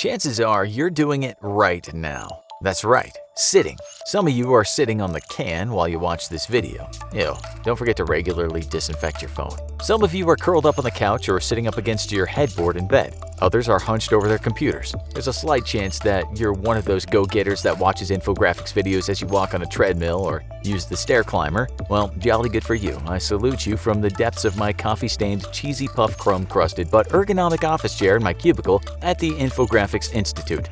Chances are you're doing it right now. That's right, sitting. Some of you are sitting on the can while you watch this video. Ew, don't forget to regularly disinfect your phone. Some of you are curled up on the couch or sitting up against your headboard in bed. Others are hunched over their computers. There's a slight chance that you're one of those go-getters that watches infographics videos as you walk on a treadmill or use the stair climber. Well, jolly good for you. I salute you from the depths of my coffee-stained, cheesy puff crumb-crusted but ergonomic office chair in my cubicle at the Infographics Institute.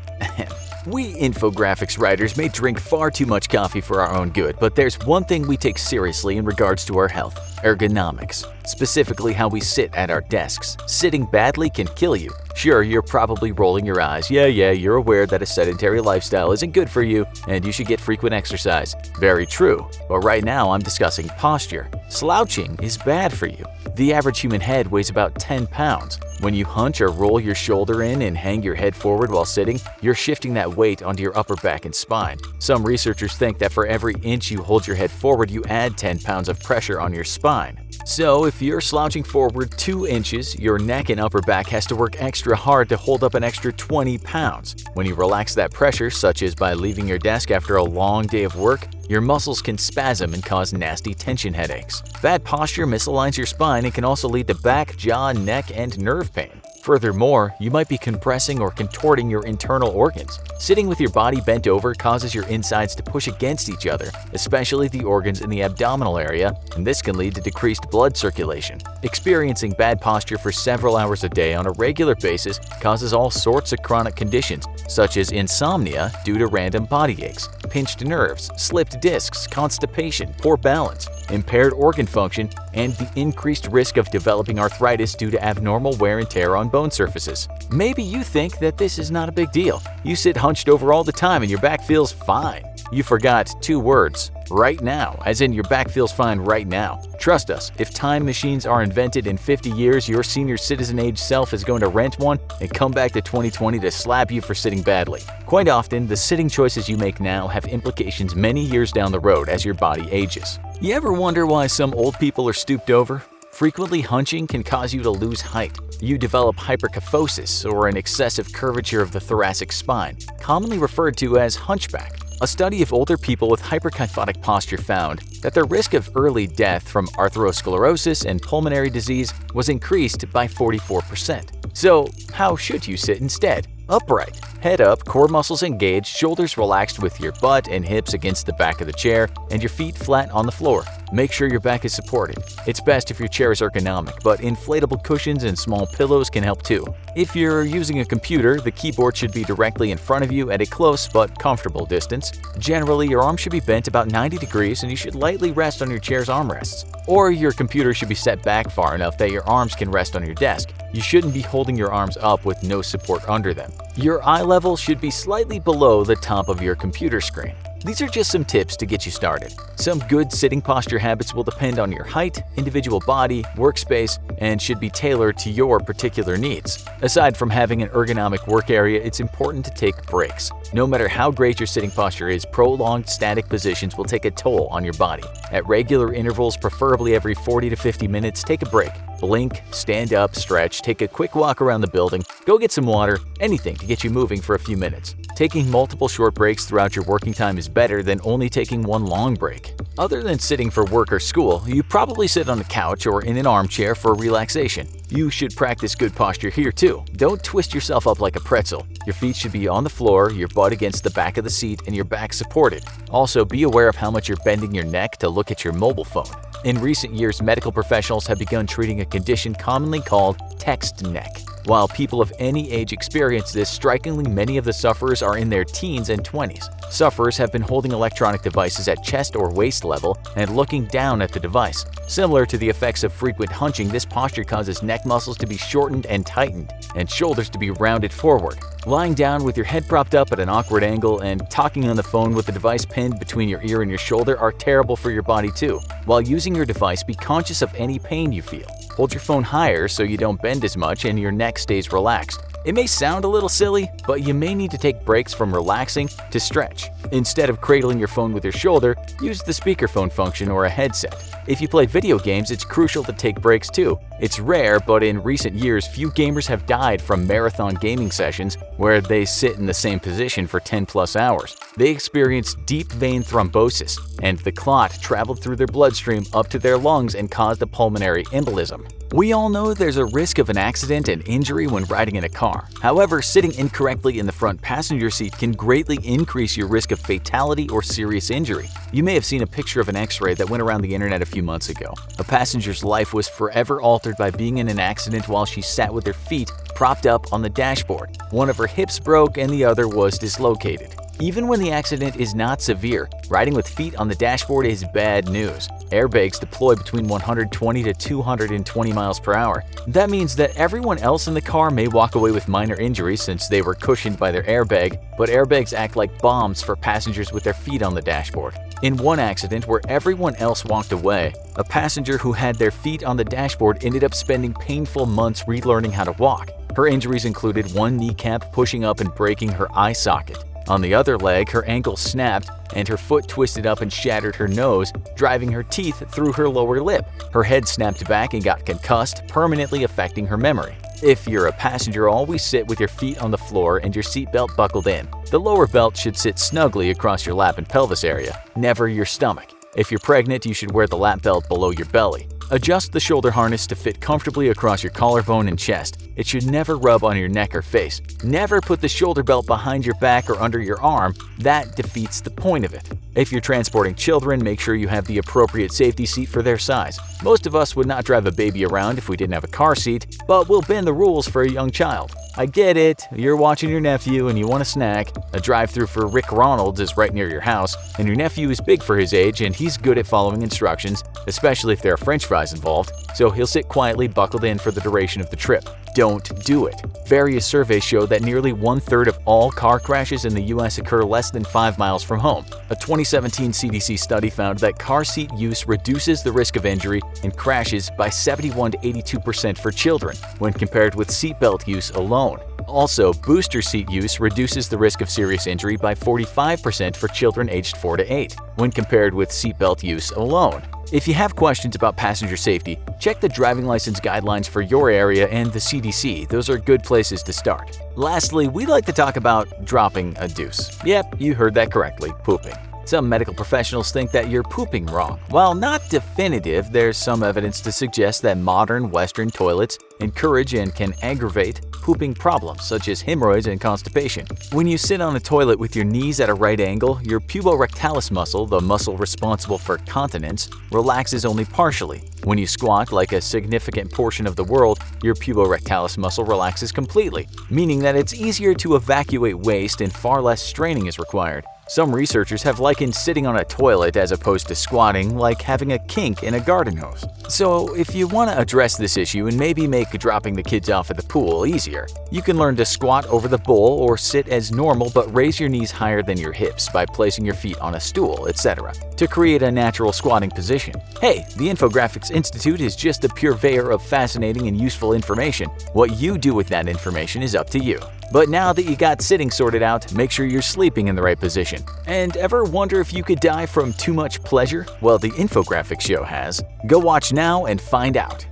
We infographics writers may drink far too much coffee for our own good, but there's one thing we take seriously in regards to our health: ergonomics. Specifically how we sit at our desks. Sitting badly can kill you. Sure, you're probably rolling your eyes. Yeah, you're aware that a sedentary lifestyle isn't good for you and you should get frequent exercise. Very true. But right now I'm discussing posture. Slouching is bad for you. The average human head weighs about 10 pounds. When you hunch or roll your shoulder in and hang your head forward while sitting, you're shifting that weight onto your upper back and spine. Some researchers think that for every inch you hold your head forward, you add 10 pounds of pressure on your spine. So if you're slouching forward 2 inches, your neck and upper back has to work extra hard to hold up an extra 20 pounds. When you relax that pressure, such as by leaving your desk after a long day of work, your muscles can spasm and cause nasty tension headaches. Bad posture misaligns your spine and can also lead to back, jaw, neck, and nerve pain. Furthermore, you might be compressing or contorting your internal organs. Sitting with your body bent over causes your insides to push against each other, especially the organs in the abdominal area, and this can lead to decreased blood circulation. Experiencing bad posture for several hours a day on a regular basis causes all sorts of chronic conditions, such as insomnia due to random body aches, pinched nerves, slipped discs, constipation, poor balance, impaired organ function, and the increased risk of developing arthritis due to abnormal wear and tear on bone surfaces. Maybe you think that this is not a big deal. You sit hunched over all the time and your back feels fine. You forgot 2 words: right now, as in your back feels fine right now. Trust us, if time machines are invented in 50 years, your senior citizen age self is going to rent one and come back to 2020 to slap you for sitting badly. Quite often, the sitting choices you make now have implications many years down the road as your body ages. You ever wonder why some old people are stooped over? Frequently hunching can cause you to lose height. You develop hyperkyphosis, or an excessive curvature of the thoracic spine, commonly referred to as hunchback. A study of older people with hyperkyphotic posture found that their risk of early death from atherosclerosis and pulmonary disease was increased by 44%. So, how should you sit instead? Upright. Head up, core muscles engaged, shoulders relaxed with your butt and hips against the back of the chair, and your feet flat on the floor. Make sure your back is supported. It's best if your chair is ergonomic, but inflatable cushions and small pillows can help too. If you're using a computer, the keyboard should be directly in front of you at a close but comfortable distance. Generally, your arm should be bent about 90 degrees and you should lightly rest on your chair's armrests. Or your computer should be set back far enough that your arms can rest on your desk. You shouldn't be holding your arms up with no support under them. Your eye level should be slightly below the top of your computer screen. These are just some tips to get you started. Some good sitting posture habits will depend on your height, individual body, workspace, and should be tailored to your particular needs. Aside from having an ergonomic work area, it's important to take breaks. No matter how great your sitting posture is, prolonged static positions will take a toll on your body. At regular intervals, preferably every 40 to 50 minutes, take a break. Blink, stand up, stretch, take a quick walk around the building, go get some water, anything to get you moving for a few minutes. Taking multiple short breaks throughout your working time is better than only taking one long break. Other than sitting for work or school, you probably sit on a couch or in an armchair for relaxation. You should practice good posture here too. Don't twist yourself up like a pretzel. Your feet should be on the floor, your butt against the back of the seat, and your back supported. Also, be aware of how much you're bending your neck to look at your mobile phone. In recent years, medical professionals have begun treating a condition commonly called text neck. While people of any age experience this, strikingly many of the sufferers are in their teens and 20s. Sufferers have been holding electronic devices at chest or waist level and looking down at the device. Similar to the effects of frequent hunching, this posture causes neck muscles to be shortened and tightened, and shoulders to be rounded forward. Lying down with your head propped up at an awkward angle and talking on the phone with the device pinned between your ear and your shoulder are terrible for your body too. While using your device, be conscious of any pain you feel. Hold your phone higher so you don't bend as much and your neck stays relaxed. It may sound a little silly, but you may need to take breaks from relaxing to stretch. Instead of cradling your phone with your shoulder, use the speakerphone function or a headset. If you play video games, it's crucial to take breaks too. It's rare, but in recent years, few gamers have died from marathon gaming sessions where they sit in the same position for 10+ hours. They experienced deep vein thrombosis, and the clot traveled through their bloodstream up to their lungs and caused a pulmonary embolism. We all know there's a risk of an accident and injury when riding in a car. However, sitting incorrectly in the front passenger seat can greatly increase your risk of fatality or serious injury. You may have seen a picture of an X-ray that went around the internet a few months ago. A passenger's life was forever altered by being in an accident while she sat with her feet propped up on the dashboard. One of her hips broke and the other was dislocated. Even when the accident is not severe, riding with feet on the dashboard is bad news. Airbags deploy between 120 to 220 miles per hour. That means that everyone else in the car may walk away with minor injuries since they were cushioned by their airbag, but airbags act like bombs for passengers with their feet on the dashboard. In one accident where everyone else walked away, a passenger who had their feet on the dashboard ended up spending painful months relearning how to walk. Her injuries included one kneecap pushing up and breaking her eye socket. On the other leg, her ankle snapped and her foot twisted up and shattered her nose, driving her teeth through her lower lip. Her head snapped back and got concussed, permanently affecting her memory. If you're a passenger, always sit with your feet on the floor and your seatbelt buckled in. The lower belt should sit snugly across your lap and pelvis area, never your stomach. If you're pregnant, you should wear the lap belt below your belly. Adjust the shoulder harness to fit comfortably across your collarbone and chest. It should never rub on your neck or face. Never put the shoulder belt behind your back or under your arm. That defeats the point of it. If you're transporting children, make sure you have the appropriate safety seat for their size. Most of us would not drive a baby around if we didn't have a car seat, but we'll bend the rules for a young child. I get it, you're watching your nephew and you want a snack. A drive-thru for Rick Ronald's is right near your house, and your nephew is big for his age and he's good at following instructions, especially if there are french fries involved, so he'll sit quietly buckled in for the duration of the trip. Don't do it. Various surveys show that nearly 1/3 of all car crashes in the US occur less than 5 miles from home. A 2017 CDC study found that car seat use reduces the risk of injury and crashes by 71 to 82% for children when compared with seatbelt use alone. Also, booster seat use reduces the risk of serious injury by 45% for children aged 4 to 8 when compared with seatbelt use alone. If you have questions about passenger safety, check the driving license guidelines for your area and the CDC. Those are good places to start. Lastly, we like to talk about dropping a deuce. Yep, you heard that correctly, pooping. Some medical professionals think that you're pooping wrong. While not definitive, there's some evidence to suggest that modern Western toilets encourage and can aggravate pooping problems such as hemorrhoids and constipation. When you sit on a toilet with your knees at a right angle, your puborectalis muscle, the muscle responsible for continence, relaxes only partially. When you squat like a significant portion of the world, your puborectalis muscle relaxes completely, meaning that it's easier to evacuate waste and far less straining is required. Some researchers have likened sitting on a toilet as opposed to squatting like having a kink in a garden hose. So if you want to address this issue and maybe make dropping the kids off at the pool easier, you can learn to squat over the bowl or sit as normal but raise your knees higher than your hips by placing your feet on a stool, etc. to create a natural squatting position. Hey, the Infographics Institute is just a purveyor of fascinating and useful information. What you do with that information is up to you. But now that you got sitting sorted out, make sure you're sleeping in the right position. And ever wonder if you could die from too much pleasure? Well, the Infographics show has. Go watch now and find out.